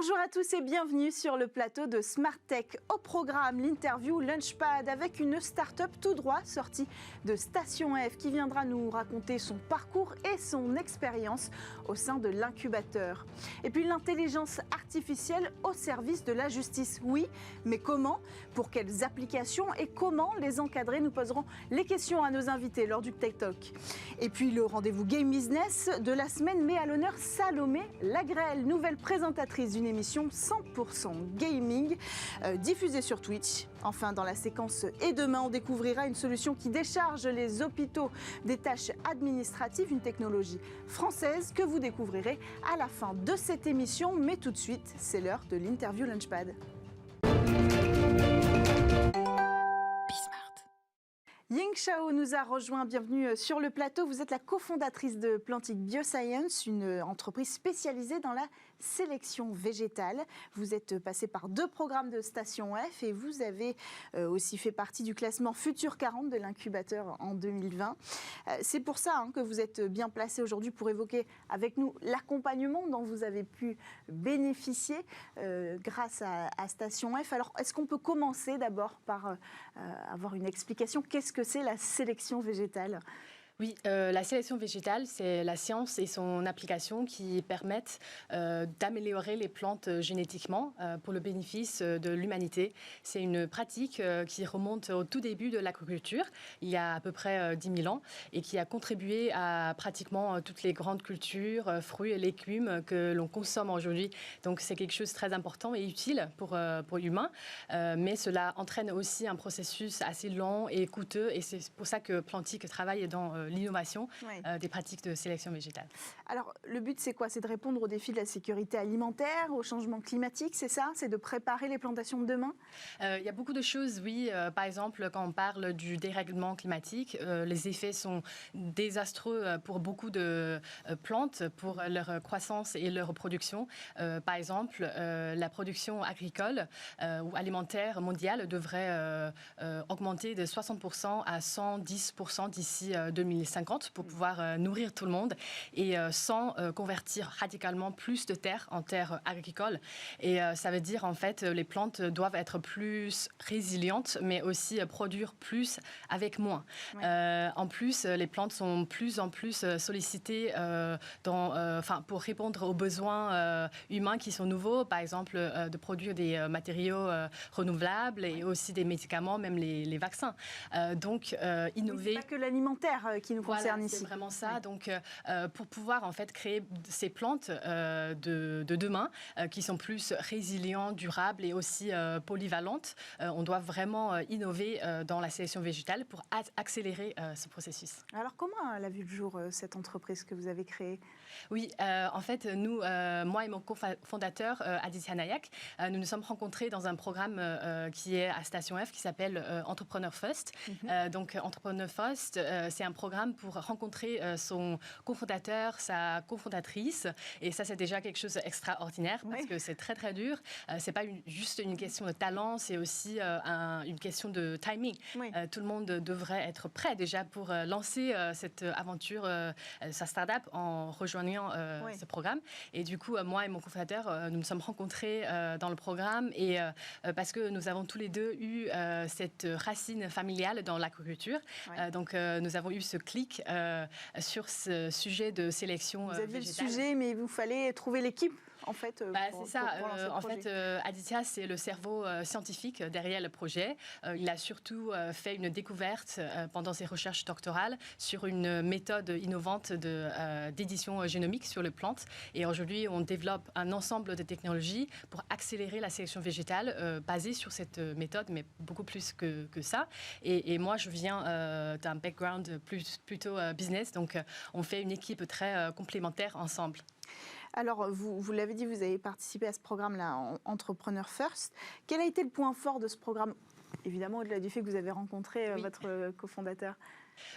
Bonjour à tous et bienvenue sur le plateau de Smart Tech. Au programme, l'interview Launchpad avec une start-up tout droit sortie de Station F qui viendra nous raconter son parcours et son expérience au sein de l'incubateur. Et puis l'intelligence artificielle au service de la justice. Oui, mais comment? Pour quelles applications et comment les encadrer? Nous poserons les questions à nos invités lors du Tech Talk. Et puis le rendez-vous Game Business de la semaine met à l'honneur Salomé Lagrelle, nouvelle présentatrice d'une émission 100% gaming diffusée sur Twitch. Enfin, dans la séquence Et demain, on découvrira une solution qui décharge les hôpitaux des tâches administratives, une technologie française que vous découvrirez à la fin de cette émission. Mais tout de suite, c'est l'heure de l'interview Launchpad. Ying Shao nous a rejoint, bienvenue sur le plateau. Vous êtes la cofondatrice de Plantic Bioscience, une entreprise spécialisée dans la sélection végétale. Vous êtes passée par 2 programmes de Station F et vous avez aussi fait partie du classement Futur 40 de l'incubateur en 2020. C'est pour ça que vous êtes bien placée aujourd'hui pour évoquer avec nous l'accompagnement dont vous avez pu bénéficier grâce à Station F. Alors, est-ce qu'on peut commencer d'abord par avoir une explication? Qu'est-ce que c'est la sélection végétale ? Oui, la sélection végétale, c'est la science et son application qui permettent d'améliorer les plantes génétiquement pour le bénéfice de l'humanité. C'est une pratique qui remonte au tout début de l'agriculture, il y a à peu près 10 000 ans, et qui a contribué à pratiquement toutes les grandes cultures, fruits et légumes que l'on consomme aujourd'hui. Donc c'est quelque chose de très important et utile pour l'humain, mais cela entraîne aussi un processus assez lent et coûteux, et c'est pour ça que Plantic travaille dans l'innovation des pratiques de sélection végétale. Alors, le but, c'est quoi? C'est de répondre aux défis de la sécurité alimentaire, au changement climatique, c'est ça? C'est de préparer les plantations de demain? Il y a beaucoup de choses, oui. Par exemple, quand on parle du dérèglement climatique, les effets sont désastreux pour beaucoup de plantes, pour leur croissance et leur production. Par exemple, la production agricole ou alimentaire mondiale devrait augmenter de 60% à 110% d'ici 2050 pour pouvoir nourrir tout le monde et sans convertir radicalement plus de terres en terres agricoles. Et ça veut dire en fait les plantes doivent être plus résilientes mais aussi produire plus avec moins. En plus, les plantes sont plus en plus sollicitées pour répondre aux besoins humains qui sont nouveaux, par exemple de produire des matériaux renouvelables et aussi des médicaments, même les vaccins. Donc innover. Oui, c'est pas que l'alimentaire qui nous concerne ici. C'est vraiment ça. Oui. Donc, pour pouvoir en fait créer ces plantes de demain qui sont plus résilientes, durables et aussi polyvalentes, on doit vraiment innover dans la sélection végétale pour accélérer ce processus. Alors, comment elle a vu le jour cette entreprise que vous avez créée? Oui, en fait, nous, moi et mon cofondateur Aditya Nayak, nous nous sommes rencontrés dans un programme qui est à Station F qui s'appelle Entrepreneur First. Donc, Entrepreneur First, c'est un programme pour rencontrer son cofondateur, sa cofondatrice. Et ça, c'est déjà quelque chose d'extraordinaire parce que c'est très, très dur. C'est pas juste une question de talent, c'est aussi une question de timing. Tout le monde devrait être prêt déjà pour lancer cette aventure, sa start-up, en rejoignant ce programme. Et du coup, moi et mon cofondateur, nous nous sommes rencontrés dans le programme et parce que nous avons tous les deux eu cette racine familiale dans l'agriculture. Donc, nous avons eu ce clic sur ce sujet de sélection végétale. Vous aviez le sujet, mais il vous fallait trouver l'équipe. En fait, c'est ça. En fait, Aditya, c'est le cerveau scientifique derrière le projet. Il a surtout fait une découverte pendant ses recherches doctorales sur une méthode innovante d'édition génomique sur les plantes. Et aujourd'hui, on développe un ensemble de technologies pour accélérer la sélection végétale basée sur cette méthode, mais beaucoup plus que ça. Et moi, je viens d'un background plutôt business, donc on fait une équipe très complémentaire ensemble. Alors, vous l'avez dit, vous avez participé à ce programme-là, Entrepreneur First. Quel a été le point fort de ce programme? Évidemment, au-delà du fait que vous avez rencontré votre cofondateur.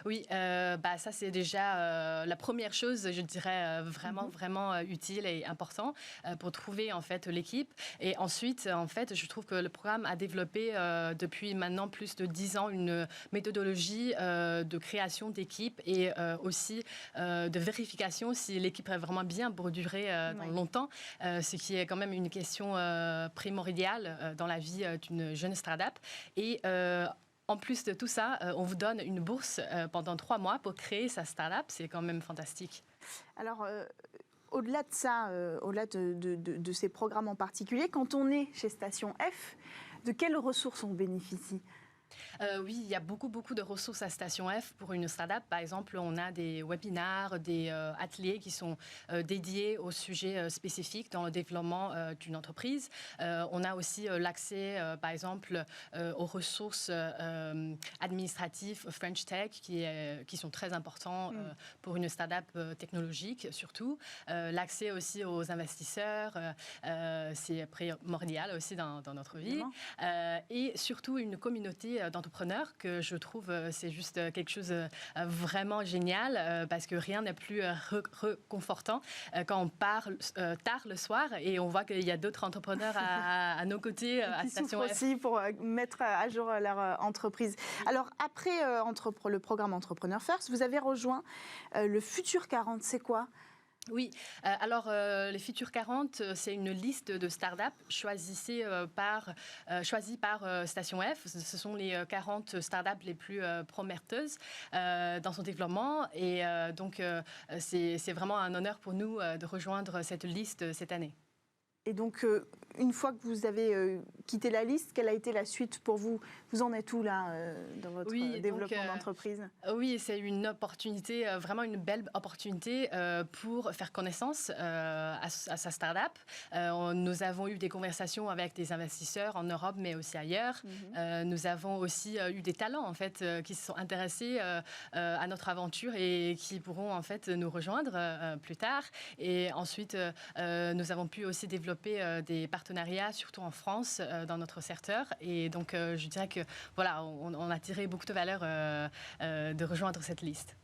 Oui, ça c'est déjà la première chose, je dirais, vraiment utile et important pour trouver en fait l'équipe. Et ensuite, en fait, je trouve que le programme a développé depuis maintenant plus de 10 ans une méthodologie de création d'équipe et aussi de vérification si l'équipe est vraiment bien pour durer dans longtemps, ce qui est quand même une question primordiale dans la vie d'une jeune start-up. Et en plus de tout ça, on vous donne une bourse pendant 3 mois pour créer sa start-up. C'est quand même fantastique. Alors, au-delà de ça, au-delà de ces programmes en particulier, quand on est chez Station F, de quelles ressources on bénéficie ? Oui, il y a beaucoup de ressources à Station F pour une start-up. Par exemple, on a des webinaires, des ateliers qui sont dédiés aux sujets spécifiques dans le développement d'une entreprise. On a aussi l'accès, par exemple, aux ressources administratives French Tech qui sont très importants pour une start-up technologique, surtout. L'accès aussi aux investisseurs, c'est primordial aussi dans notre vie. Et surtout une communauté d'entrepreneurs que je trouve c'est juste quelque chose vraiment génial parce que rien n'est plus réconfortant quand on part tard le soir et on voit qu'il y a d'autres entrepreneurs à nos côtés à Station F. Aussi pour mettre à jour leur entreprise. Alors après le programme Entrepreneur First, vous avez rejoint le Futur 40, c'est quoi ? Oui, alors les Futurs 40, c'est une liste de startups choisies par Station F. Ce sont les 40 startups les plus prometteuses dans son développement. Et donc, c'est vraiment un honneur pour nous de rejoindre cette liste cette année. Et donc, une fois que vous avez quitté la liste, quelle a été la suite pour vous ? Vous en êtes où là dans votre développement d'entreprise ? Oui, c'est une opportunité, vraiment une belle opportunité pour faire connaissance à sa start-up. Nous avons eu des conversations avec des investisseurs en Europe, mais aussi ailleurs. Nous avons aussi eu des talents en fait qui se sont intéressés à notre aventure et qui pourront en fait nous rejoindre plus tard. Et ensuite, nous avons pu aussi développer des partenariats, surtout en France, dans notre secteur. Et donc, je dirais que voilà, on a tiré beaucoup de valeur de rejoindre cette liste.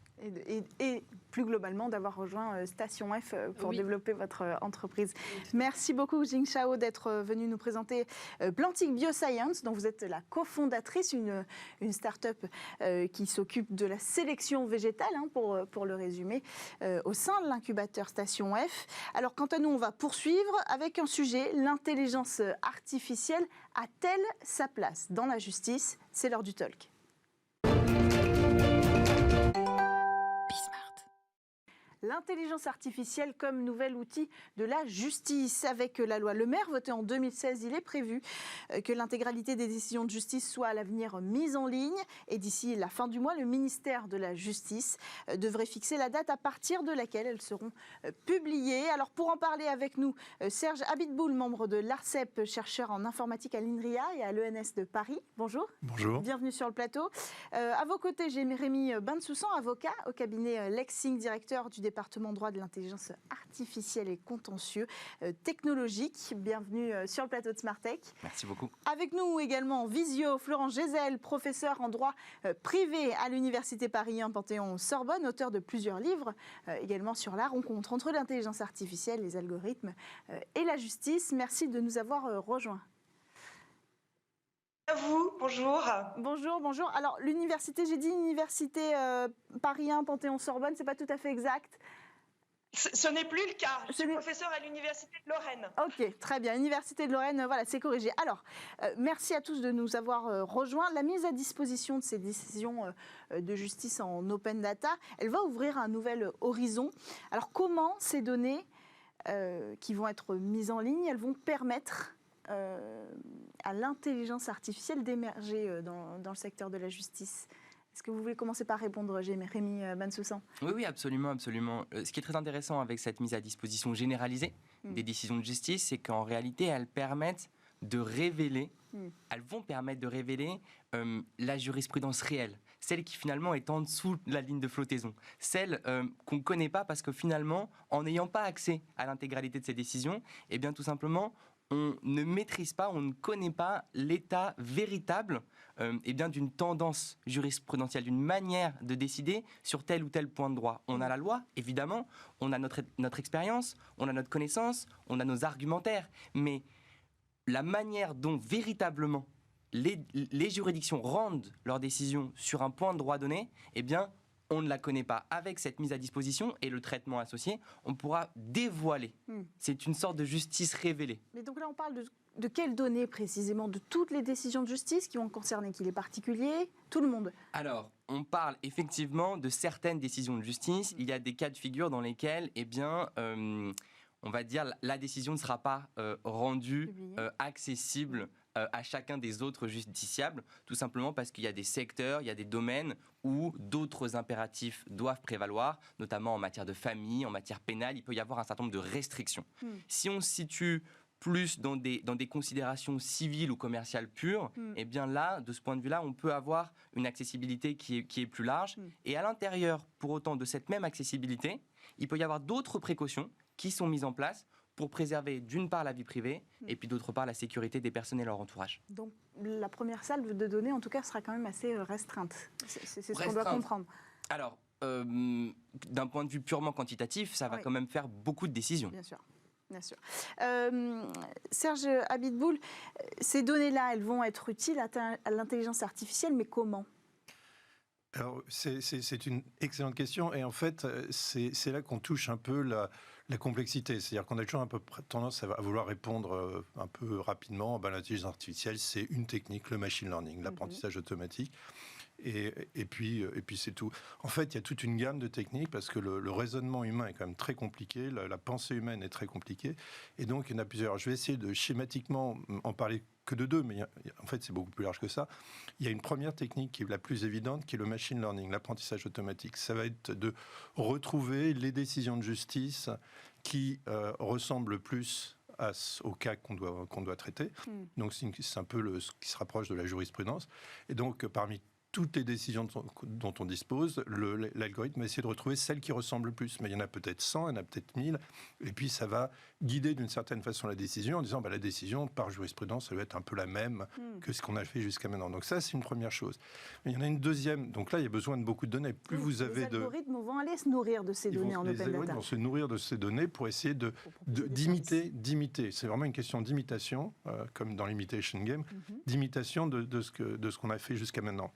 Et plus globalement, d'avoir rejoint Station F pour développer votre entreprise. Merci beaucoup, Jing Shao, d'être venue nous présenter Plantic Bioscience, dont vous êtes la cofondatrice, une start-up qui s'occupe de la sélection végétale, pour le résumer, au sein de l'incubateur Station F. Alors, quant à nous, on va poursuivre avec un sujet, l'intelligence artificielle a-t-elle sa place dans la justice ? C'est l'heure du talk. L'intelligence artificielle comme nouvel outil de la justice. Avec la loi Le Maire votée en 2016, il est prévu que l'intégralité des décisions de justice soit à l'avenir mise en ligne. Et d'ici la fin du mois, le ministère de la Justice devrait fixer la date à partir de laquelle elles seront publiées. Alors pour en parler avec nous, Serge Abitboul, membre de l'ARCEP, chercheur en informatique à l'INRIA et à l'ENS de Paris. Bonjour. Bonjour. Bienvenue sur le plateau. À vos côtés, j'ai Rémi Bensoussan, avocat au cabinet Lexing, directeur du département droit de l'intelligence artificielle et contentieux technologique. Bienvenue sur le plateau de Smartech. Merci beaucoup. Avec nous également en visio, Florent Gézel, professeur en droit privé à l'Université Paris 1 Panthéon-Sorbonne, auteur de plusieurs livres, également sur la rencontre entre l'intelligence artificielle, les algorithmes et la justice. Merci de nous avoir rejoints. À vous, bonjour. Bonjour. Alors, l'université, j'ai dit Université Paris 1 Panthéon-Sorbonne, c'est pas tout à fait exact. Ce n'est plus le cas. Je suis professeur à l'Université de Lorraine. Ok, très bien. Université de Lorraine, voilà, c'est corrigé. Alors, merci à tous de nous avoir rejoints. La mise à disposition de ces décisions de justice en open data, elle va ouvrir un nouvel horizon. Alors, comment ces données qui vont être mises en ligne, elles vont permettre à l'intelligence artificielle d'émerger dans le secteur de la justice ? Est-ce que vous voulez commencer par répondre, Rémi Bensoussan ? Oui, absolument. Ce qui est très intéressant avec cette mise à disposition généralisée des décisions de justice, c'est qu'en réalité, elles permettent de révéler, elles vont permettre de révéler la jurisprudence réelle, celle qui finalement est en dessous de la ligne de flottaison, celle qu'on ne connaît pas parce que finalement, en n'ayant pas accès à l'intégralité de ces décisions, eh bien tout simplement, on ne maîtrise pas, on ne connaît pas l'état véritable d'une tendance jurisprudentielle, d'une manière de décider sur tel ou tel point de droit. On a la loi, évidemment, on a notre expérience, on a notre connaissance, on a nos argumentaires, mais la manière dont véritablement les juridictions rendent leurs décisions sur un point de droit donné, on ne la connaît pas. Avec cette mise à disposition et le traitement associé, on pourra dévoiler. C'est une sorte de justice révélée. Mais donc là, on parle de quelles données précisément? De toutes les décisions de justice qui vont concerner qui les particuliers, tout le monde? Alors, on parle effectivement de certaines décisions de justice. Il y a des cas de figure dans lesquels, on va dire, la décision ne sera pas rendue accessible à chacun des autres justiciables, tout simplement parce qu'il y a des secteurs, il y a des domaines où d'autres impératifs doivent prévaloir, notamment en matière de famille, en matière pénale, il peut y avoir un certain nombre de restrictions. Si on se situe plus dans des considérations civiles ou commerciales pures, là, de ce point de vue-là, on peut avoir une accessibilité qui est plus large. Et à l'intérieur, pour autant, de cette même accessibilité, il peut y avoir d'autres précautions qui sont mises en place pour préserver d'une part la vie privée et puis d'autre part la sécurité des personnes et leur entourage. Donc la première salve de données, en tout cas, sera quand même assez restreinte. C'est ce qu'on doit comprendre. Alors, d'un point de vue purement quantitatif, ça va quand même faire beaucoup de décisions. Bien sûr. Bien sûr. Serge Abitboul, ces données-là, elles vont être utiles à l'intelligence artificielle, mais comment ? Alors, c'est une excellente question et en fait, c'est là qu'on touche un peu la complexité. C'est-à-dire qu'on a toujours un peu tendance à vouloir répondre un peu rapidement. L'intelligence artificielle, c'est une technique, le machine learning, l'apprentissage automatique. Et puis c'est tout. En fait, il y a toute une gamme de techniques parce que le raisonnement humain est quand même très compliqué, la pensée humaine est très compliquée, et donc il y en a plusieurs. Je vais essayer de schématiquement en parler que de deux, mais en fait c'est beaucoup plus large que ça. Il y a une première technique qui est la plus évidente, qui est le machine learning, l'apprentissage automatique. Ça va être de retrouver les décisions de justice qui ressemblent le plus au cas qu'on doit traiter. Donc c'est un peu ce qui se rapproche de la jurisprudence. Et donc parmi toutes les décisions dont on dispose, l'algorithme va essayer de retrouver celles qui ressemblent le plus. Mais il y en a peut-être 100, il y en a peut-être 1000. Et puis, ça va guider d'une certaine façon la décision en disant la décision, par jurisprudence, elle va être un peu la même que ce qu'on a fait jusqu'à maintenant. Donc ça, c'est une première chose. Mais il y en a une deuxième. Donc là, il y a besoin de beaucoup de données. Plus vous avez les algorithmes vont aller se nourrir de ces données en open data. Les algorithmes vont se nourrir de ces données pour essayer d'imiter. C'est vraiment une question d'imitation, comme dans l'imitation game, d'imitation de ce qu'on a fait jusqu'à maintenant.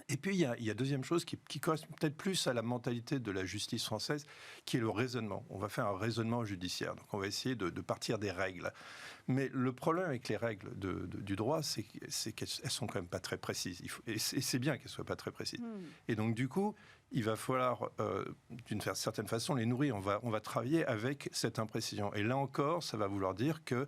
Et puis, il y a deuxième chose qui correspond peut-être plus à la mentalité de la justice française, qui est le raisonnement. On va faire un raisonnement judiciaire. Donc, on va essayer de partir des règles. Mais le problème avec les règles du droit, c'est qu'elles sont quand même pas très précises. Et c'est bien qu'elles soient pas très précises. Et donc, du coup, il va falloir, d'une certaine façon, les nourrir. On va travailler avec cette imprécision. Et là encore, ça va vouloir dire que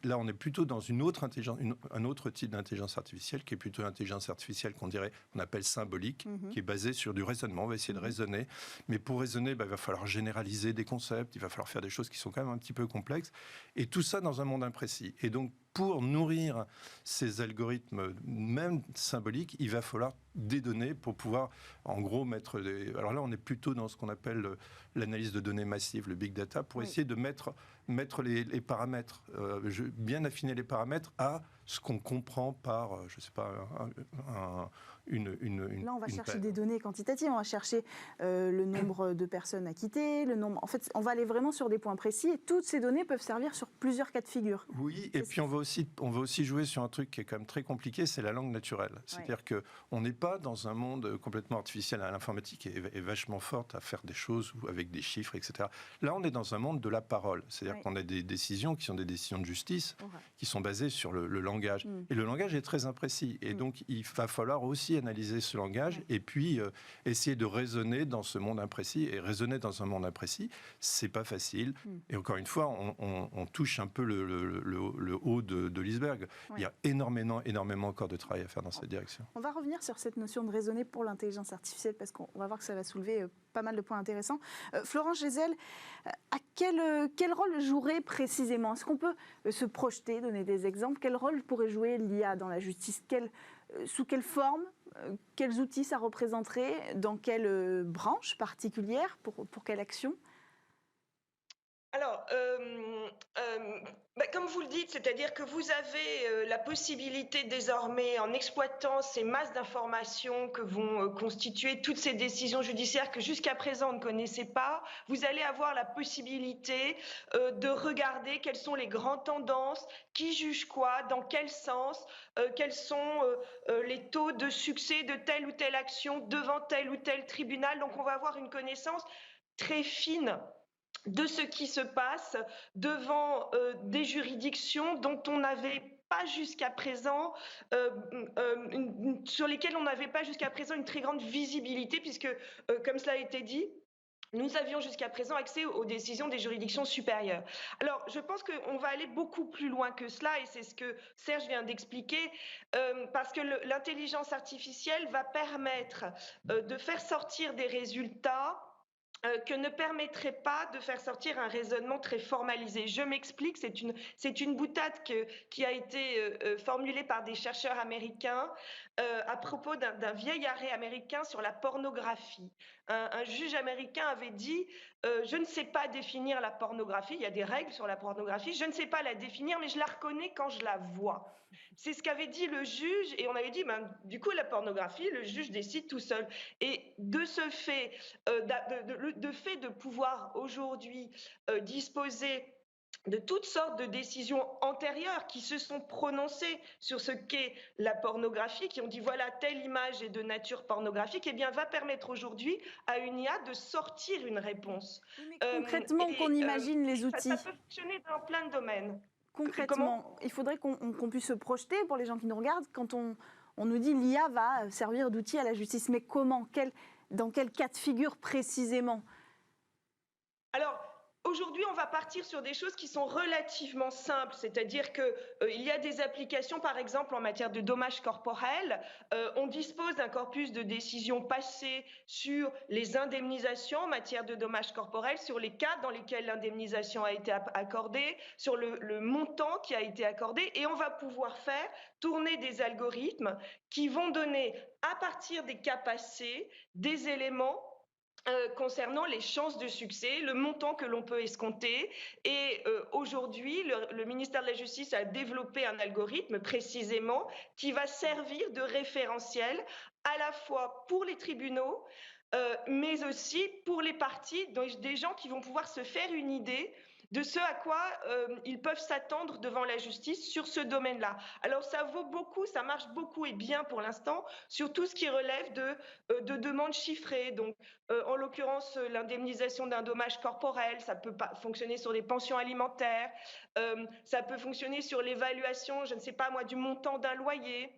là, on est plutôt dans un autre type d'intelligence artificielle, qui est plutôt l'intelligence artificielle qu'on appelle symbolique, qui est basée sur du raisonnement. On va essayer de raisonner. Mais pour raisonner, il va falloir généraliser des concepts, il va falloir faire des choses qui sont quand même un petit peu complexes. Et tout ça dans un monde imprécis. Et donc, pour nourrir ces algorithmes, même symboliques, il va falloir des données pour pouvoir, en gros, mettre des... Alors là, on est plutôt dans ce qu'on appelle l'analyse de données massive, le big data, pour essayer de mettre les paramètres, bien affiner les paramètres à ce qu'on comprend par, je ne sais pas, Là, on va chercher des données quantitatives, on va chercher le nombre de personnes acquittées, le nombre... En fait, on va aller vraiment sur des points précis et toutes ces données peuvent servir sur plusieurs cas de figure. Oui, et puis on va aussi jouer sur un truc qui est quand même très compliqué, c'est la langue naturelle. C'est-à-dire qu'on n'est pas dans un monde complètement artificiel. L'informatique est vachement forte à faire des choses avec des chiffres, etc. Là, on est dans un monde de la parole. C'est-à-dire qu'on a des décisions qui sont des décisions de justice, qui sont basées sur le langage. Et le langage est très imprécis. Et donc, il va falloir aussi analyser ce langage et puis essayer de raisonner dans ce monde imprécis. Et raisonner dans un monde imprécis, c'est pas facile. Et encore une fois, on touche un peu le haut de l'iceberg. Il y a énormément encore de travail à faire dans cette direction. On va revenir sur cette notion de raisonner pour l'intelligence artificielle parce qu'on va voir que ça va soulever pas mal de points intéressants. Florence Gézel, à quel rôle jouerait précisément? Est-ce qu'on peut se projeter, donner des exemples? Quel rôle pourrait jouer l'IA dans la justice? Sous quelle forme? Quels outils ça représenterait? Dans quelle branche particulière? Pour quelle action? Alors, Comme vous le dites, c'est-à-dire que vous avez la possibilité désormais, en exploitant ces masses d'informations que vont constituer toutes ces décisions judiciaires que jusqu'à présent on ne connaissait pas, vous allez avoir la possibilité de regarder quelles sont les grandes tendances, qui juge quoi, dans quel sens, quels sont les taux de succès de telle ou telle action devant tel ou tel tribunal. Donc on va avoir une connaissance très fine de ce qui se passe devant des juridictions dont on n'avait pas jusqu'à présent, sur lesquelles on n'avait pas jusqu'à présent une très grande visibilité, puisque, comme cela a été dit, nous avions jusqu'à présent accès aux décisions des juridictions supérieures. Alors, je pense qu'on va aller beaucoup plus loin que cela, et c'est ce que Serge vient d'expliquer, parce que l'intelligence artificielle va permettre de faire sortir des résultats que ne permettrait pas de faire sortir un raisonnement très formalisé. Je m'explique, c'est une boutade qui a été formulée par des chercheurs américains à propos d'un vieil arrêt américain sur la pornographie. Un juge américain avait dit je ne sais pas définir la pornographie, il y a des règles sur la pornographie, je ne sais pas la définir, mais je la reconnais quand je la vois. C'est ce qu'avait dit le juge, et on avait dit, du coup, la pornographie, le juge décide tout seul. Et de ce fait, de pouvoir aujourd'hui disposer de toutes sortes de décisions antérieures qui se sont prononcées sur ce qu'est la pornographie, qui ont dit voilà, telle image est de nature pornographique, eh bien, va permettre aujourd'hui à une IA de sortir une réponse. Mais concrètement, qu'on imagine les outils. Ça peut fonctionner dans plein de domaines. Concrètement, il faudrait qu'on puisse se projeter, pour les gens qui nous regardent, quand on nous dit l'IA va servir d'outil à la justice. Mais comment ? Dans quel cas de figure précisément ? Alors, aujourd'hui, on va partir sur des choses qui sont relativement simples, c'est-à-dire qu'il y a des applications, par exemple, en matière de dommages corporels. On dispose d'un corpus de décisions passées sur les indemnisations en matière de dommages corporels, sur les cas dans lesquels l'indemnisation a été accordée, sur le montant qui a été accordé, et on va pouvoir faire tourner des algorithmes qui vont donner, à partir des cas passés, des éléments concernant les chances de succès, le montant que l'on peut escompter. Et aujourd'hui, le ministère de la Justice a développé un algorithme précisément qui va servir de référentiel à la fois pour les tribunaux, mais aussi pour les parties, donc des gens qui vont pouvoir se faire une idée de ce à quoi ils peuvent s'attendre devant la justice sur ce domaine-là. Alors ça vaut beaucoup, ça marche beaucoup et bien pour l'instant sur tout ce qui relève de demandes chiffrées. Donc en l'occurrence l'indemnisation d'un dommage corporel, ça peut fonctionner sur des pensions alimentaires, ça peut fonctionner sur l'évaluation, je ne sais pas moi, du montant d'un loyer.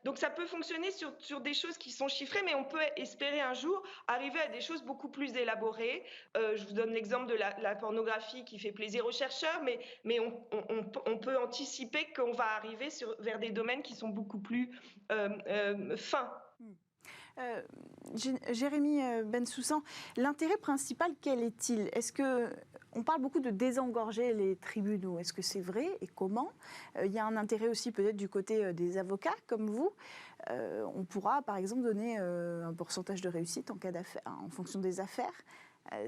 Donc ça peut fonctionner sur des choses qui sont chiffrées, mais on peut espérer un jour arriver à des choses beaucoup plus élaborées. Je vous donne l'exemple de la pornographie qui fait plaisir aux chercheurs, mais on peut anticiper qu'on va arriver vers des domaines qui sont beaucoup plus fins. Jérémy Bensoussan, l'intérêt principal, quel est-il ? On parle beaucoup de désengorger les tribunaux. Est-ce que c'est vrai et comment ? Il y a un intérêt aussi peut-être du côté des avocats comme vous. On pourra par exemple donner un pourcentage de réussite en cas d'affaire, en fonction des affaires.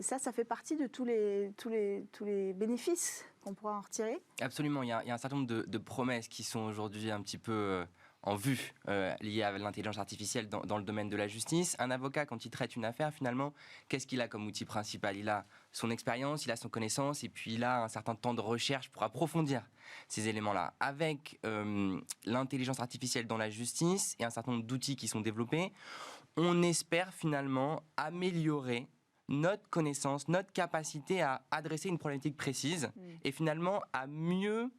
Ça fait partie de tous les bénéfices qu'on pourra en retirer ? Absolument. Il y a un certain nombre de promesses qui sont aujourd'hui un petit peu en vue liées à l'intelligence artificielle dans le domaine de la justice. Un avocat, quand il traite une affaire, finalement, qu'est-ce qu'il a comme outil principal ? Il a son expérience, il a son connaissance, et puis il a un certain temps de recherche pour approfondir ces éléments-là. Avec l'intelligence artificielle dans la justice et un certain nombre d'outils qui sont développés, on espère finalement améliorer notre connaissance, notre capacité à adresser une problématique précise et finalement à mieux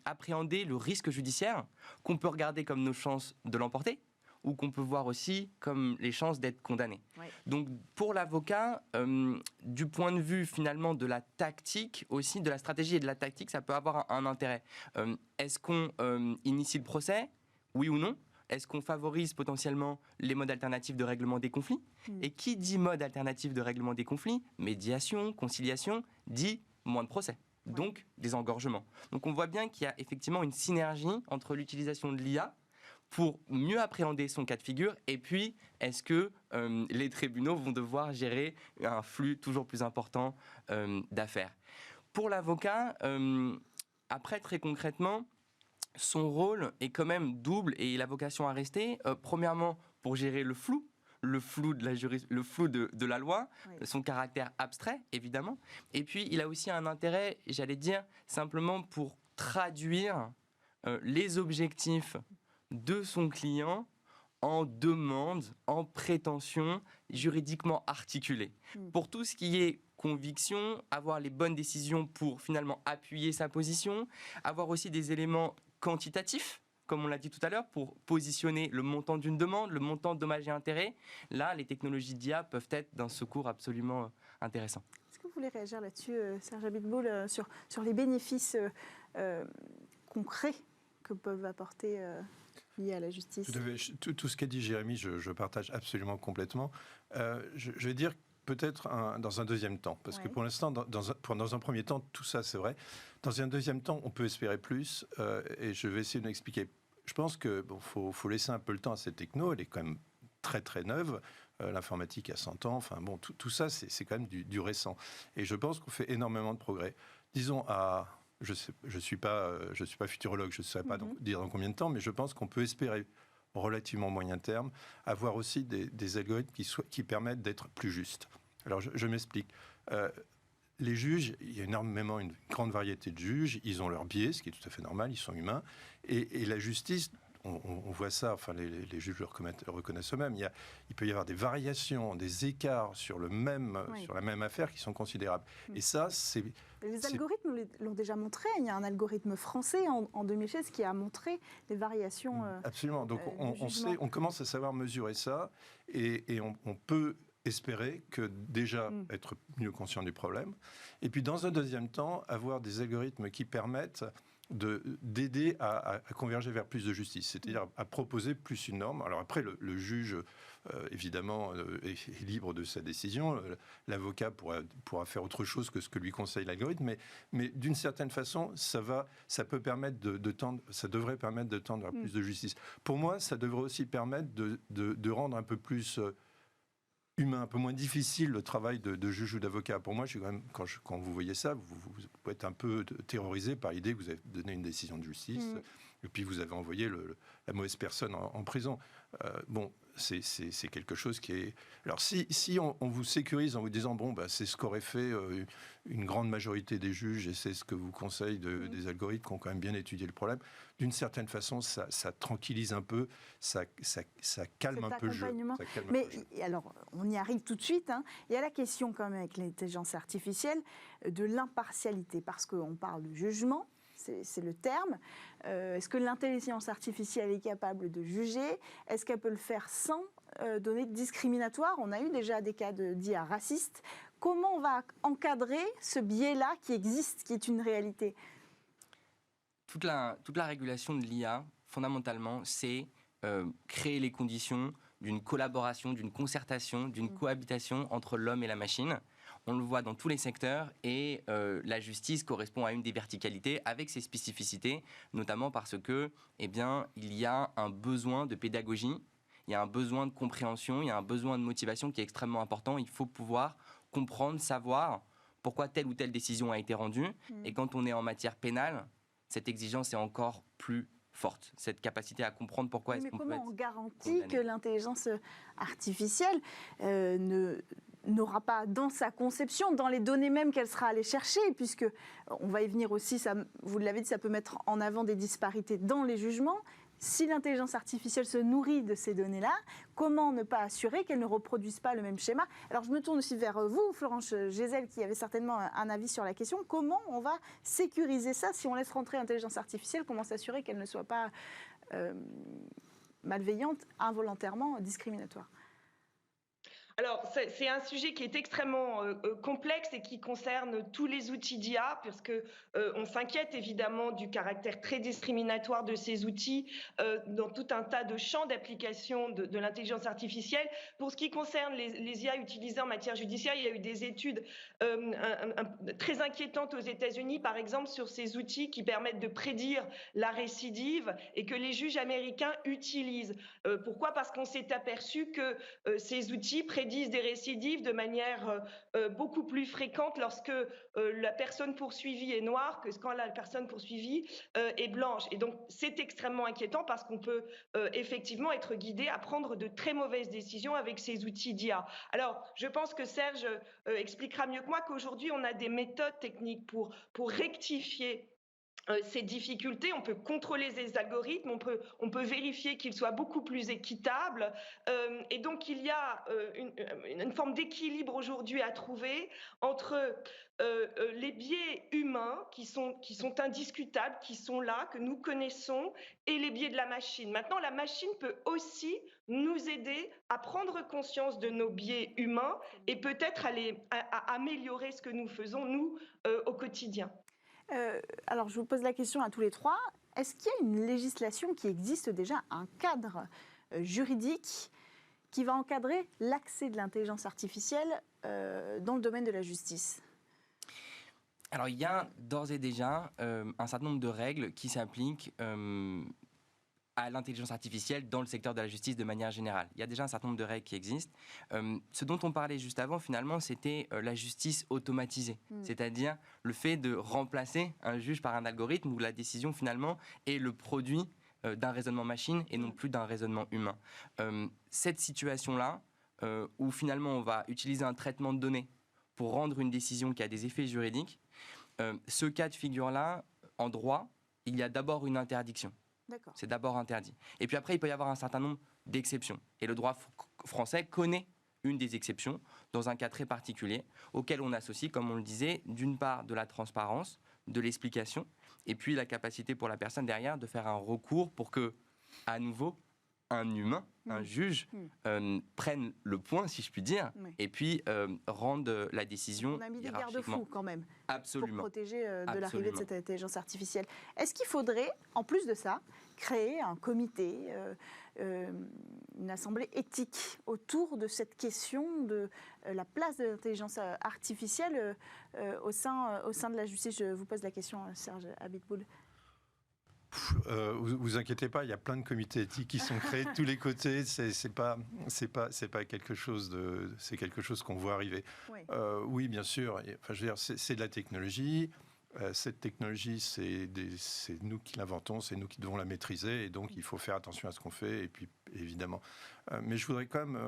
appréhender le risque judiciaire qu'on peut regarder comme nos chances de l'emporter ou qu'on peut voir aussi comme les chances d'être condamné. Oui. Donc pour l'avocat, du point de vue finalement de la tactique aussi, de la stratégie et de la tactique, ça peut avoir un intérêt. Est-ce qu'on initie le procès ? Oui ou non ? Est-ce qu'on favorise potentiellement les modes alternatifs de règlement des conflits ? Et qui dit mode alternatif de règlement des conflits ? Médiation, conciliation, dit moins de procès. Donc des engorgements. Donc on voit bien qu'il y a effectivement une synergie entre l'utilisation de l'IA pour mieux appréhender son cas de figure et puis est-ce que les tribunaux vont devoir gérer un flux toujours plus important d'affaires. Pour l'avocat, après, très concrètement, son rôle est quand même double et il a vocation à rester. Premièrement, pour gérer le flou de la loi, oui. Son caractère abstrait, évidemment. Et puis, il a aussi un intérêt, j'allais dire, simplement pour traduire les objectifs de son client en demande, en prétention juridiquement articulée. Pour tout ce qui est conviction, avoir les bonnes décisions pour finalement appuyer sa position, avoir aussi des éléments quantitatifs, comme on l'a dit tout à l'heure, pour positionner le montant d'une demande, le montant de dommages et intérêts. Là, les technologies d'IA peuvent être d'un secours absolument intéressant. Est-ce que vous voulez réagir là-dessus, Serge Abitboul, sur les bénéfices concrets que peuvent apporter liés à la justice? Tout ce qu'a dit Jérémy, je partage absolument complètement. Je vais dire peut-être dans un deuxième temps, parce que pour l'instant, dans un premier temps, tout ça c'est vrai. Dans un deuxième temps, on peut espérer plus, et je vais essayer de l'expliquer. Je pense qu'il faut laisser un peu le temps à cette techno, elle est quand même très très neuve, l'informatique a 100 ans, enfin bon, tout ça c'est quand même du récent. Et je pense qu'on fait énormément de progrès. Disons je suis pas futurologue, je ne saurais pas dire dans combien de temps, mais je pense qu'on peut espérer relativement moyen terme, avoir aussi des algorithmes qui permettent d'être plus justes. Alors, je m'explique. Les juges, il y a une grande variété de juges, ils ont leurs biais, ce qui est tout à fait normal, ils sont humains. Et la justice, on voit ça, enfin, les juges le reconnaissent eux-mêmes, il peut y avoir des variations, des écarts sur la même affaire qui sont considérables. Et ça, les algorithmes l'ont déjà montré. Il y a un algorithme français en 2016 qui a montré les variations. Absolument. Donc on commence à savoir mesurer ça et on peut espérer que déjà être mieux conscient du problème. Et puis dans un deuxième temps, avoir des algorithmes qui permettent d'aider à converger vers plus de justice, c'est-à-dire à proposer plus une norme. Alors après, le juge, évidemment, est libre de sa décision. L'avocat pourra faire autre chose que ce que lui conseille l'algorithme, mais d'une certaine façon, ça devrait permettre de tendre vers plus de justice. Pour moi, ça devrait aussi permettre de rendre un peu plus humain, un peu moins difficile le travail de juge ou d'avocat. Pour moi, je suis quand même, quand vous voyez ça, vous pouvez être un peu terrorisé par l'idée que vous avez donné une décision de justice et puis vous avez envoyé la mauvaise personne en prison. C'est quelque chose qui est... Alors si on vous sécurise en vous disant c'est ce qu'aurait fait une grande majorité des juges et c'est ce que vous conseillent des algorithmes qui ont quand même bien étudié le problème, d'une certaine façon ça tranquillise un peu, ça calme un peu le jeu. Mais alors on y arrive tout de suite. Il y a la question quand même avec l'intelligence artificielle de l'impartialité, parce qu'on parle de jugement. C'est le terme. Est-ce que l'intelligence artificielle est capable de juger? Est-ce qu'elle peut le faire sans données discriminatoires? On a eu déjà des cas d'IA racistes. Comment on va encadrer ce biais-là qui existe, qui est une réalité? Toute la régulation de l'IA, fondamentalement, c'est créer les conditions d'une collaboration, d'une concertation, d'une cohabitation entre l'homme et la machine. On le voit dans tous les secteurs et la justice correspond à une des verticalités avec ses spécificités, notamment parce que, il y a un besoin de pédagogie, il y a un besoin de compréhension, il y a un besoin de motivation qui est extrêmement important. Il faut pouvoir comprendre, savoir pourquoi telle ou telle décision a été rendue. Et quand on est en matière pénale, cette exigence est encore plus forte, cette capacité à comprendre pourquoi est-ce qu'on peut être... Mais comment on garantit que l'intelligence artificielle n'aura pas dans sa conception, dans les données mêmes qu'elle sera allée chercher, puisque on va y venir aussi, vous l'avez dit, ça peut mettre en avant des disparités dans les jugements. Si l'intelligence artificielle se nourrit de ces données-là, comment ne pas assurer qu'elle ne reproduise pas le même schéma? Alors je me tourne aussi vers vous, Florence Gesell, qui avait certainement un avis sur la question. Comment on va sécuriser ça si on laisse rentrer l'intelligence artificielle? Comment s'assurer qu'elle ne soit pas malveillante, involontairement discriminatoire? Alors, c'est un sujet qui est extrêmement complexe et qui concerne tous les outils d'IA, parce que on s'inquiète évidemment du caractère très discriminatoire de ces outils dans tout un tas de champs d'application de l'intelligence artificielle. Pour ce qui concerne les IA utilisées en matière judiciaire, il y a eu des études très inquiétantes aux États-Unis, par exemple, sur ces outils qui permettent de prédire la récidive et que les juges américains utilisent. Pourquoi ? Parce qu'on s'est aperçu que ces outils prédisent prédisent des récidives de manière beaucoup plus fréquente lorsque la personne poursuivie est noire que quand la personne poursuivie est blanche. Et donc, c'est extrêmement inquiétant parce qu'on peut effectivement être guidé à prendre de très mauvaises décisions avec ces outils d'IA. Alors, je pense que Serge expliquera mieux que moi qu'aujourd'hui, on a des méthodes techniques pour rectifier ces difficultés. On peut contrôler les algorithmes, on peut vérifier qu'ils soient beaucoup plus équitables. Et donc, il y a une forme d'équilibre aujourd'hui à trouver entre les biais humains qui sont indiscutables, qui sont là, que nous connaissons, et les biais de la machine. Maintenant, la machine peut aussi nous aider à prendre conscience de nos biais humains et peut-être à améliorer ce que nous faisons, nous, au quotidien. Alors, je vous pose la question à tous les trois. Est-ce qu'il y a une législation qui existe déjà, un cadre juridique qui va encadrer l'accès de l'intelligence artificielle dans le domaine de la justice ? Alors, il y a d'ores et déjà un certain nombre de règles qui s'appliquent à l'intelligence artificielle dans le secteur de la justice de manière générale. Il y a déjà un certain nombre de règles qui existent. Ce dont on parlait juste avant, finalement, c'était la justice automatisée. C'est-à-dire le fait de remplacer un juge par un algorithme où la décision, finalement, est le produit d'un raisonnement machine et non plus d'un raisonnement humain. Cette situation-là, où finalement on va utiliser un traitement de données pour rendre une décision qui a des effets juridiques, ce cas de figure-là, en droit, il y a d'abord une interdiction. C'est d'abord interdit. Et puis après, il peut y avoir un certain nombre d'exceptions. Et le droit français connaît une des exceptions dans un cas très particulier auquel on associe, comme on le disait, d'une part de la transparence, de l'explication, et puis la capacité pour la personne derrière de faire un recours pour que, à nouveau, un humain, un juge, prenne le point, si je puis dire, et puis rende la décision. On a mis des garde-fous quand même. Absolument. Pour protéger de l'arrivée de cette intelligence artificielle. Est-ce qu'il faudrait, en plus de ça, créer un comité, une assemblée éthique autour de cette question de la place de l'intelligence artificielle au sein de la justice ? Je vous pose la question, Serge Abiteboul. Vous inquiétez pas, il y a plein de comités éthiques qui sont créés de tous les côtés. C'est pas quelque chose c'est quelque chose qu'on voit arriver. Oui, oui bien sûr. Enfin, je veux dire, c'est de la technologie. Cette technologie, c'est nous qui l'inventons, c'est nous qui devons la maîtriser, et donc il faut faire attention à ce qu'on fait. Et puis, évidemment. Mais je voudrais quand même.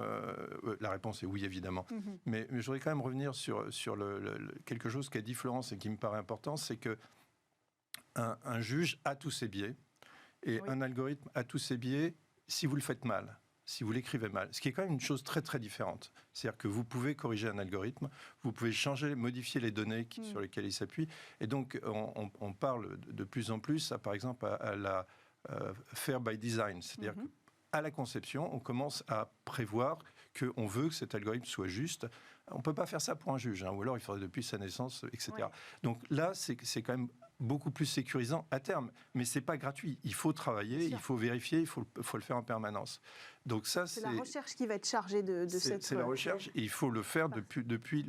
La réponse est oui, évidemment. Mais je voudrais quand même revenir sur quelque chose qu'a dit Florence et qui me paraît important, c'est que un juge a tous ses biais, et un algorithme a tous ses biais si vous le faites mal, si vous l'écrivez mal. Ce qui est quand même une chose très très différente. C'est-à-dire que vous pouvez corriger un algorithme, vous pouvez changer, modifier les données sur lesquelles il s'appuie. Et donc on parle de plus en plus, par exemple, à la fair by design. C'est-à-dire qu'à la conception, on commence à prévoir qu'on veut que cet algorithme soit juste. On ne peut pas faire ça pour un juge, ou alors il faudrait depuis sa naissance, etc. Ouais. Donc là, c'est quand même beaucoup plus sécurisant à terme. Mais ce n'est pas gratuit. Il faut travailler, il faut vérifier, il faut le faire en permanence. Donc ça, c'est la recherche qui va être chargée de cette... C'est la recherche, et il faut le faire depuis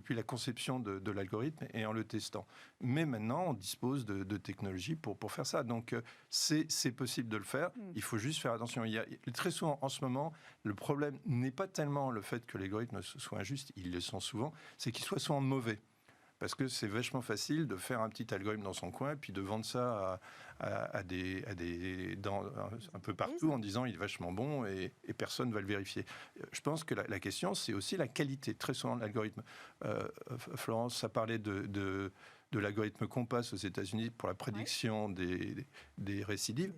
la conception de l'algorithme et en le testant. Mais maintenant, on dispose de technologies pour faire ça. Donc c'est possible de le faire. Il faut juste faire attention. Très souvent, en ce moment, le problème n'est pas tellement le fait que l'algorithme soit injuste, ils le sont souvent, c'est qu'il soit souvent mauvais. Parce que c'est vachement facile de faire un petit algorithme dans son coin et puis de vendre ça un peu partout en disant il est vachement bon et personne ne va le vérifier. Je pense que la question, c'est aussi la qualité, très souvent, de l'algorithme. Florence a parlé de l'algorithme Compass aux États-Unis pour la prédiction des récidives.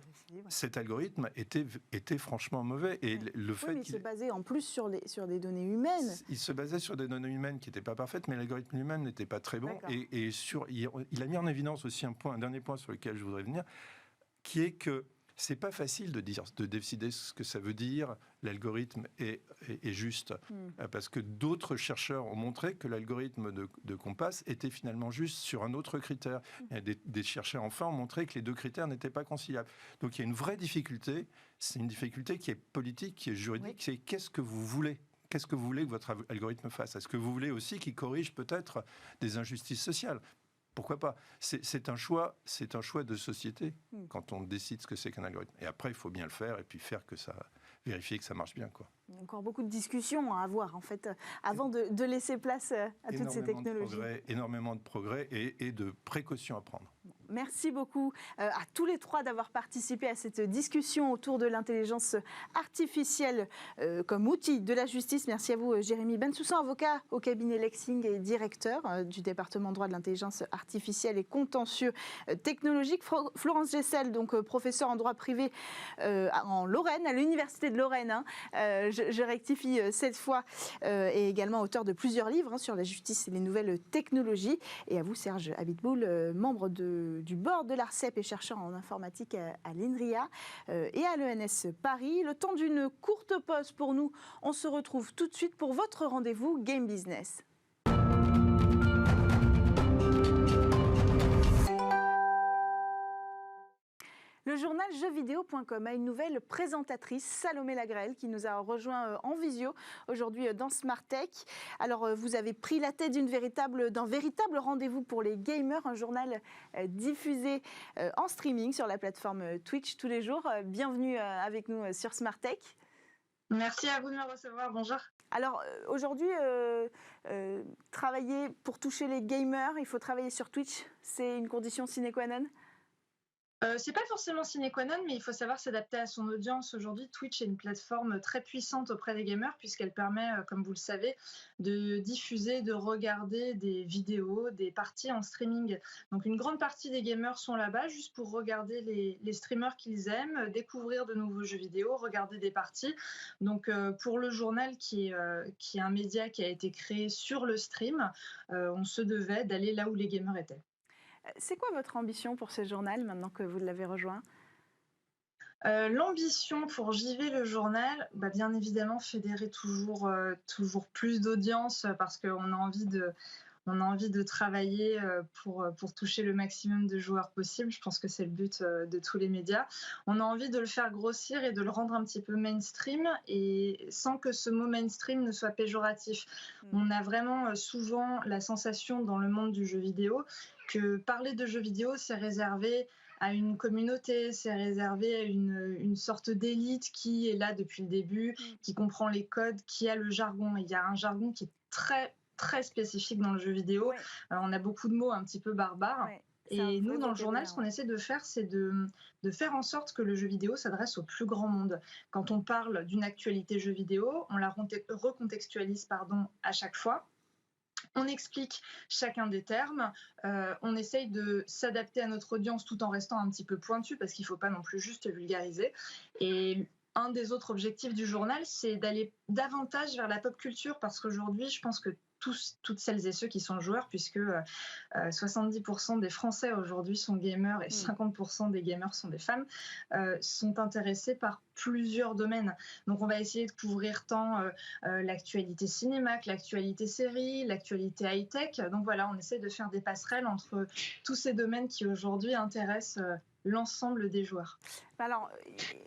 Cet algorithme était franchement mauvais. Et le fait mais il se basait en plus sur des données humaines. Il se basait sur des données humaines qui n'étaient pas parfaites, mais l'algorithme lui-même n'était pas très bon. Et il a mis en évidence aussi un dernier point sur lequel je voudrais venir, qui est que c'est pas facile de décider ce que ça veut dire l'algorithme est juste. Parce que d'autres chercheurs ont montré que l'algorithme de Compass était finalement juste sur un autre critère. Des chercheurs enfin ont montré que les deux critères n'étaient pas conciliables. Donc il y a une vraie difficulté, c'est une difficulté qui est politique, qui est juridique, c'est qu'est-ce que vous voulez ? Qu'est-ce que vous voulez que votre algorithme fasse ? Est-ce que vous voulez aussi qu'il corrige peut-être des injustices sociales ? Pourquoi pas ? C'est un choix de société quand on décide ce que c'est qu'un algorithme. Et après, il faut bien le faire et puis faire que ça vérifier que ça marche bien, quoi. Il y a encore beaucoup de discussions à avoir, en fait, avant de laisser place à toutes ces technologies. Énormément de progrès et de précautions à prendre. Merci beaucoup à tous les trois d'avoir participé à cette discussion autour de l'intelligence artificielle comme outil de la justice. Merci à vous, Jérémy Bensoussan, avocat au cabinet Lexing et directeur du département droit de l'intelligence artificielle et contentieux technologique. Florence Gessel, donc professeure en droit privé en Lorraine, à l'Université de Lorraine. Je rectifie cette fois, et également auteur de plusieurs livres sur la justice et les nouvelles technologies. Et à vous, Serge Abitboul, membre du board de l'ARCEP et chercheur en informatique à l'INRIA et à l'ENS Paris. Le temps d'une courte pause pour nous. On se retrouve tout de suite pour votre rendez-vous Game Business. Le journal jeuxvideo.com a une nouvelle présentatrice, Salomé Lagrelle, qui nous a rejoint en visio aujourd'hui dans Smart Tech. Alors, vous avez pris la tête d'un véritable rendez-vous pour les gamers, un journal diffusé en streaming sur la plateforme Twitch tous les jours. Bienvenue avec nous sur Smart Tech. Merci à vous de me recevoir, bonjour. Alors aujourd'hui, travailler pour toucher les gamers, il faut travailler sur Twitch, c'est une condition sine qua non ? C'est pas forcément sine qua non, mais il faut savoir s'adapter à son audience. Aujourd'hui, Twitch est une plateforme très puissante auprès des gamers puisqu'elle permet, comme vous le savez, de diffuser, de regarder des vidéos, des parties en streaming. Donc une grande partie des gamers sont là-bas juste pour regarder les streamers qu'ils aiment, découvrir de nouveaux jeux vidéo, regarder des parties. Donc pour le journal qui est un média qui a été créé sur le stream, on se devait d'aller là où les gamers étaient. C'est quoi votre ambition pour ce journal, maintenant que vous l'avez rejoint ? L'ambition pour JV le journal, bien évidemment, fédérer toujours plus d'audience parce qu'on a envie de travailler pour toucher le maximum de joueurs possible. Je pense que c'est le but de tous les médias. On a envie de le faire grossir et de le rendre un petit peu mainstream, et sans que ce mot mainstream ne soit péjoratif. On a vraiment souvent la sensation dans le monde du jeu vidéo que parler de jeux vidéo, c'est réservé à une communauté, c'est réservé à une sorte d'élite qui est là depuis le début, qui comprend les codes, qui a le jargon. Il y a un jargon qui est très, très spécifique dans le jeu vidéo. Ouais. On a beaucoup de mots un petit peu barbares. Ouais, et nous, dans le journal, ce qu'on essaie de faire, c'est de faire en sorte que le jeu vidéo s'adresse au plus grand monde. Quand on parle d'une actualité jeu vidéo, on la recontextualise à chaque fois. On explique chacun des termes, on essaye de s'adapter à notre audience tout en restant un petit peu pointu parce qu'il ne faut pas non plus juste vulgariser. Et un des autres objectifs du journal, c'est d'aller davantage vers la pop culture parce qu'aujourd'hui, je pense que toutes celles et ceux qui sont joueurs, puisque 70% des Français aujourd'hui sont gamers et 50% des gamers sont des femmes, sont intéressés par plusieurs domaines. Donc on va essayer de couvrir tant l'actualité cinéma que l'actualité série, l'actualité high-tech. Donc voilà, on essaie de faire des passerelles entre tous ces domaines qui aujourd'hui intéressent l'ensemble des joueurs. Alors,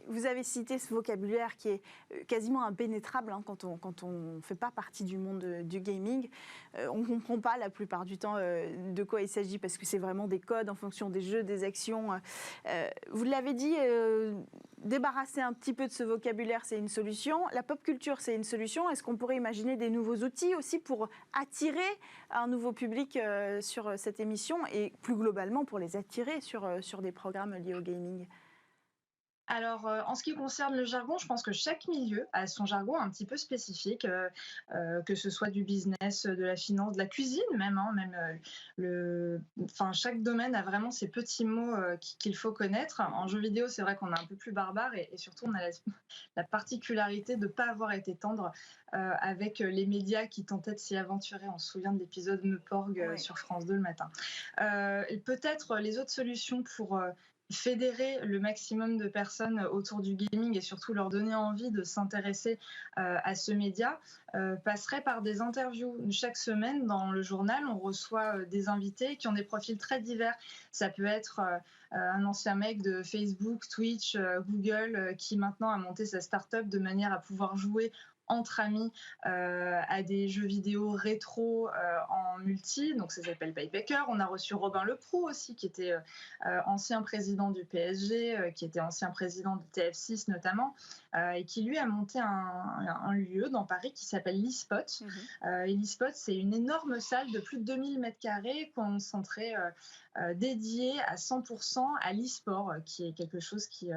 vous avez cité ce vocabulaire qui est quasiment impénétrable quand on ne fait pas partie du monde du gaming. On ne comprend pas la plupart du temps de quoi il s'agit parce que c'est vraiment des codes en fonction des jeux, des actions. Vous l'avez dit, débarrasser un petit peu de ce vocabulaire, c'est une solution. La pop culture, c'est une solution. Est-ce qu'on pourrait imaginer des nouveaux outils aussi pour attirer un nouveau public sur cette émission et plus globalement pour les attirer sur des programmes liés au gaming ? Alors, en ce qui concerne le jargon, je pense que chaque milieu a son jargon un petit peu spécifique, que ce soit du business, de la finance, de la cuisine même. Chaque domaine a vraiment ses petits mots qu'il faut connaître. En jeu vidéo, c'est vrai qu'on est un peu plus barbare et surtout on a la particularité de ne pas avoir été tendre avec les médias qui tentaient de s'y aventurer. On se souvient de l'épisode Meuporg sur France 2 le matin. Peut-être les autres solutions pour fédérer le maximum de personnes autour du gaming et surtout leur donner envie de s'intéresser à ce média passerait par des interviews. Chaque semaine, dans le journal, on reçoit des invités qui ont des profils très divers. Ça peut être un ancien mec de Facebook, Twitch, Google, qui maintenant a monté sa start-up de manière à pouvoir jouer entre amis à des jeux vidéo rétro en multi. Donc ça s'appelle Paybacker. On a reçu Robin Leproux aussi, qui était ancien président du PSG, qui était ancien président de TF6 notamment, et qui lui a monté un lieu dans Paris qui s'appelle l'eSpot. Et l'eSpot, c'est une énorme salle de plus de 2000 m² concentrée, dédiée à 100% à l'e-sport, qui est quelque chose qui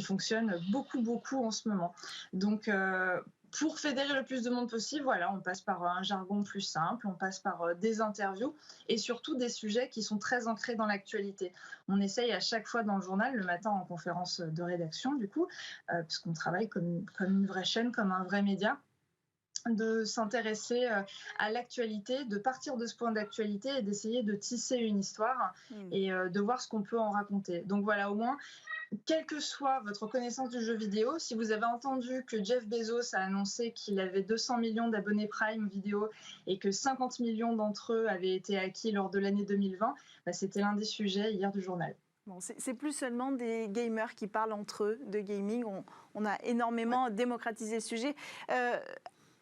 fonctionne beaucoup en ce moment. Donc, pour fédérer le plus de monde possible, voilà, on passe par un jargon plus simple, on passe par des interviews et surtout des sujets qui sont très ancrés dans l'actualité. On essaye à chaque fois dans le journal, le matin en conférence de rédaction du coup, parce qu'on travaille comme une vraie chaîne, comme un vrai média, de s'intéresser à l'actualité, de partir de ce point d'actualité et d'essayer de tisser une histoire et de voir ce qu'on peut en raconter. Donc voilà, au moins, quelle que soit votre connaissance du jeu vidéo, si vous avez entendu que Jeff Bezos a annoncé qu'il avait 200 millions d'abonnés Prime vidéo et que 50 millions d'entre eux avaient été acquis lors de l'année 2020, c'était l'un des sujets hier du journal. Bon, c'est plus seulement des gamers qui parlent entre eux de gaming. On a énormément démocratisé le sujet.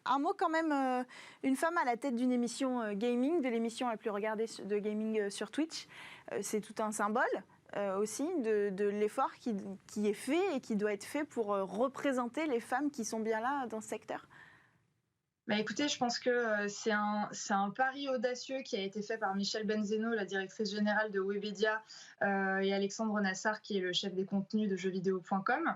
Un mot quand même, une femme à la tête d'une émission gaming, de l'émission la plus regardée de gaming sur Twitch, c'est tout un symbole aussi de l'effort qui est fait et qui doit être fait pour représenter les femmes qui sont bien là dans ce secteur. Écoutez, je pense que c'est un pari audacieux qui a été fait par Michel Benzeno, la directrice générale de Webedia, et Alexandre Nassar, qui est le chef des contenus de jeuxvideo.com.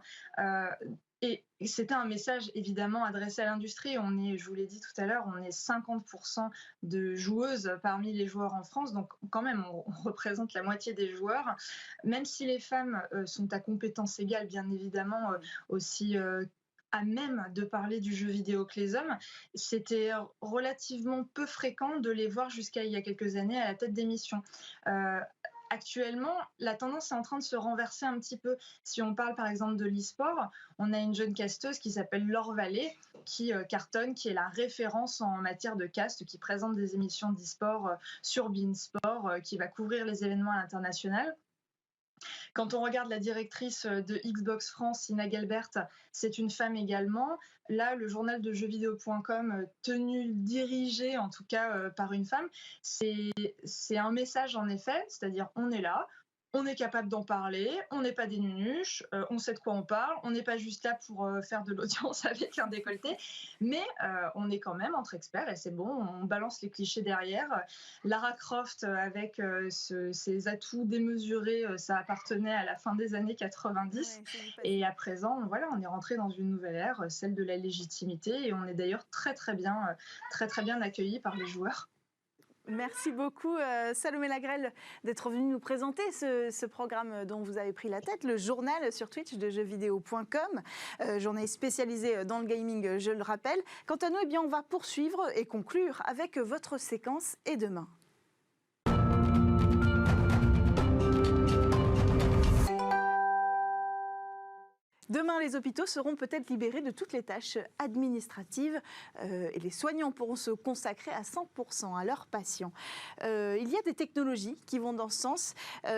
Et c'était un message évidemment adressé à l'industrie. Je vous l'ai dit tout à l'heure, on est 50% de joueuses parmi les joueurs en France. Donc quand même, on représente la moitié des joueurs. Même si les femmes sont à compétences égales, bien évidemment, aussi à même de parler du jeu vidéo que les hommes, c'était relativement peu fréquent de les voir jusqu'à il y a quelques années à la tête d'émissions. Actuellement, la tendance est en train de se renverser un petit peu. Si on parle par exemple de l'e-sport, on a une jeune casteuse qui s'appelle Laure Vallée, qui cartonne, qui est la référence en matière de cast, qui présente des émissions d'e-sport sur Beansport, qui va couvrir les événements à l'international. Quand on regarde la directrice de Xbox France, Ina Galbert, c'est une femme également. Là, le journal de jeuxvideo.com, dirigé en tout cas par une femme, c'est un message en effet, c'est-à-dire on est là, on est capable d'en parler, on n'est pas des nunuches, on sait de quoi on parle, on n'est pas juste là pour faire de l'audience avec un décolleté, mais on est quand même entre experts et c'est bon, on balance les clichés derrière. Lara Croft avec ses atouts démesurés, ça appartenait à la fin des années 90 et à présent, voilà, on est rentré dans une nouvelle ère, celle de la légitimité et on est d'ailleurs très bien accueillis par les joueurs. Merci beaucoup Salomé Lagrelle d'être venue nous présenter ce programme dont vous avez pris la tête, le journal sur Twitch de jeuxvideo.com, journal spécialisé dans le gaming, je le rappelle. Quant à nous, on va poursuivre et conclure avec votre séquence Et demain. Demain, les hôpitaux seront peut-être libérés de toutes les tâches administratives et les soignants pourront se consacrer à 100% à leurs patients. Il y a des technologies qui vont dans ce sens.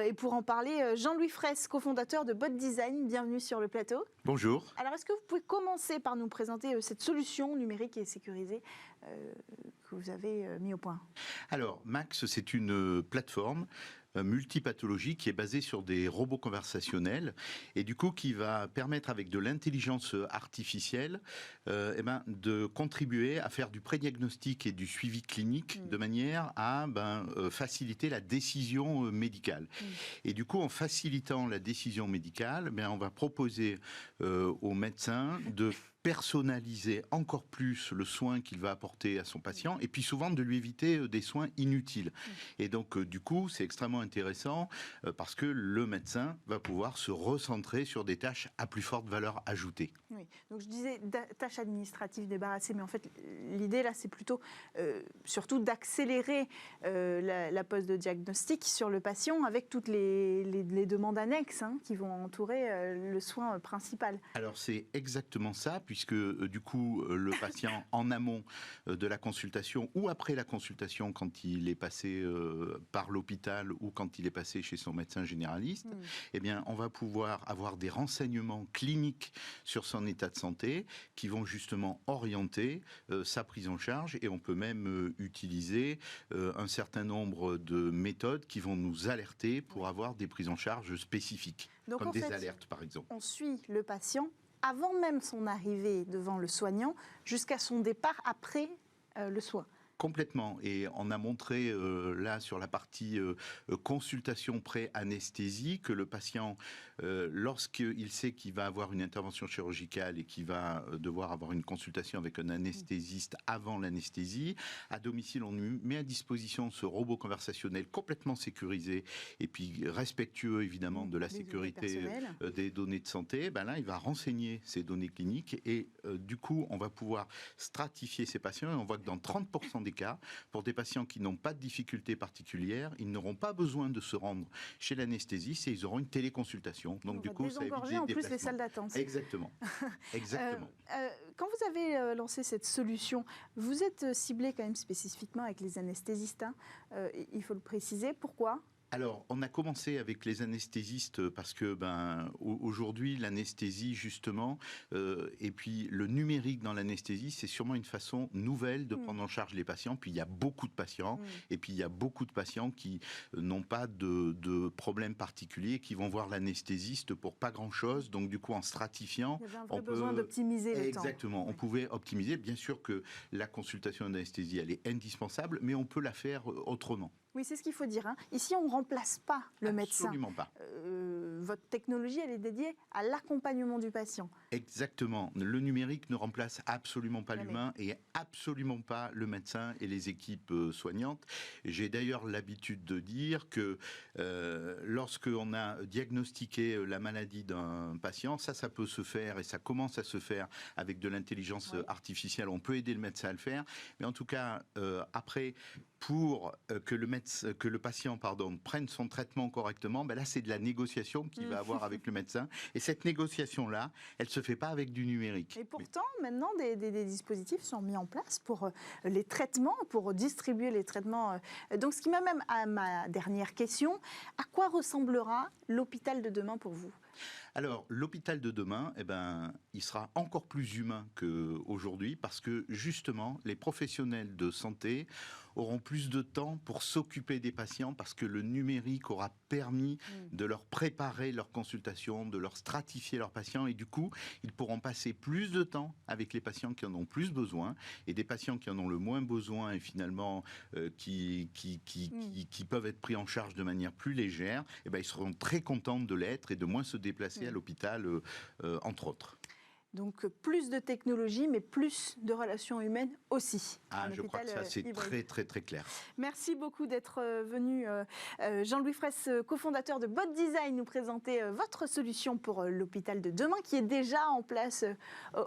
Et pour en parler, Jean-Louis Fraisse, cofondateur de Bot Design, bienvenue sur le plateau. Bonjour. Alors, est-ce que vous pouvez commencer par nous présenter cette solution numérique et sécurisée que vous avez mis au point? Alors, Max, c'est une plateforme multipathologie qui est basée sur des robots conversationnels et du coup qui va permettre avec de l'intelligence artificielle de contribuer à faire du prédiagnostic et du suivi clinique de manière à faciliter la décision médicale. Et du coup, en facilitant la décision médicale, on va proposer aux médecins de personnaliser encore plus le soin qu'il va apporter à son patient et puis souvent de lui éviter des soins inutiles. Et donc du coup c'est extrêmement intéressant parce que le médecin va pouvoir se recentrer sur des tâches à plus forte valeur ajoutée. Oui, donc je disais tâches administratives débarrassées, mais en fait l'idée là c'est plutôt surtout d'accélérer la pose de diagnostic sur le patient avec toutes les demandes annexes qui vont entourer le soin principal. Alors c'est exactement ça, puisque du coup, le patient en amont de la consultation ou après la consultation, quand il est passé par l'hôpital ou quand il est passé chez son médecin généraliste, eh bien, on va pouvoir avoir des renseignements cliniques sur son état de santé qui vont justement orienter sa prise en charge, et on peut même utiliser un certain nombre de méthodes qui vont nous alerter pour avoir des prises en charge spécifiques, donc, comme des fait, alertes par exemple. On suit le patient avant même son arrivée devant le soignant jusqu'à son départ après le soin. Complètement. Et on a montré là sur la partie consultation pré-anesthésie que le patient, lorsqu'il sait qu'il va avoir une intervention chirurgicale et qu'il va devoir avoir une consultation avec un anesthésiste avant l'anesthésie, à domicile on met à disposition ce robot conversationnel complètement sécurisé et puis respectueux évidemment de la sécurité des données de santé. Ben là, il va renseigner ces données cliniques et du coup on va pouvoir stratifier ces patients, et on voit que dans 30% des cas, pour des patients qui n'ont pas de difficultés particulières, ils n'auront pas besoin de se rendre chez l'anesthésiste et ils auront une téléconsultation. Donc du coup, ça évite en plus les salles d'attente. Exactement. Exactement. Quand vous avez lancé cette solution, vous êtes ciblé quand même spécifiquement avec les anesthésistes, hein, il faut le préciser. Pourquoi ? Alors, on a commencé avec les anesthésistes parce que aujourd'hui, l'anesthésie, justement, et puis le numérique dans l'anesthésie, c'est sûrement une façon nouvelle de prendre en charge les patients. Puis il y a beaucoup de patients, et puis il y a beaucoup de patients qui n'ont pas de problème particulier, qui vont voir l'anesthésiste pour pas grand-chose. Donc, du coup, en stratifiant, il y avait un vrai besoin d'optimiser le temps. Exactement. On pouvait optimiser. Bien sûr que la consultation d'anesthésie, elle est indispensable, mais on peut la faire autrement. Oui, c'est ce qu'il faut dire. Hein. Ici, on ne remplace pas le médecin. Absolument pas. Votre technologie, elle est dédiée à l'accompagnement du patient. Exactement. Le numérique ne remplace absolument pas l'humain et absolument pas le médecin et les équipes soignantes. J'ai d'ailleurs l'habitude de dire que lorsqu'on a diagnostiqué la maladie d'un patient, ça peut se faire et ça commence à se faire avec de l'intelligence artificielle. On peut aider le médecin à le faire. Mais en tout cas, après, pour que le patient prenne son traitement correctement, là c'est de la négociation qu'il va avoir avec le médecin. Et cette négociation-là, elle ne se fait pas avec du numérique. Et pourtant, maintenant, des dispositifs sont mis en place pour les traitements, pour distribuer les traitements. Donc ce qui m'amène à ma dernière question, à quoi ressemblera l'hôpital de demain pour vous ? Alors, l'hôpital de demain, il sera encore plus humain qu'aujourd'hui parce que, justement, les professionnels de santé auront plus de temps pour s'occuper des patients parce que le numérique aura permis de leur préparer leur consultation, de leur stratifier leurs patients et du coup, ils pourront passer plus de temps avec les patients qui en ont plus besoin et des patients qui en ont le moins besoin et finalement qui peuvent être pris en charge de manière plus légère, ils seront très contents de l'être et de moins se déplacer à l'hôpital, entre autres. Donc plus de technologie, mais plus de relations humaines aussi. Je crois que ça, c'est très, très, très clair. Merci beaucoup d'être venu, Jean-Louis Fraisse, cofondateur de Bot Design, nous présenter votre solution pour l'hôpital de demain, qui est déjà en place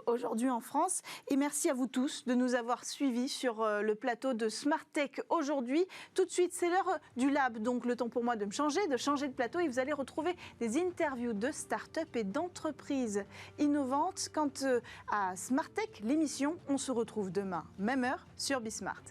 aujourd'hui en France. Et merci à vous tous de nous avoir suivis sur le plateau de Smart Tech aujourd'hui. Tout de suite, c'est l'heure du lab, donc le temps pour moi de changer de plateau, et vous allez retrouver des interviews de start-up et d'entreprises innovantes. Quant à Smart Tech, l'émission, on se retrouve demain, même heure, sur Bismart.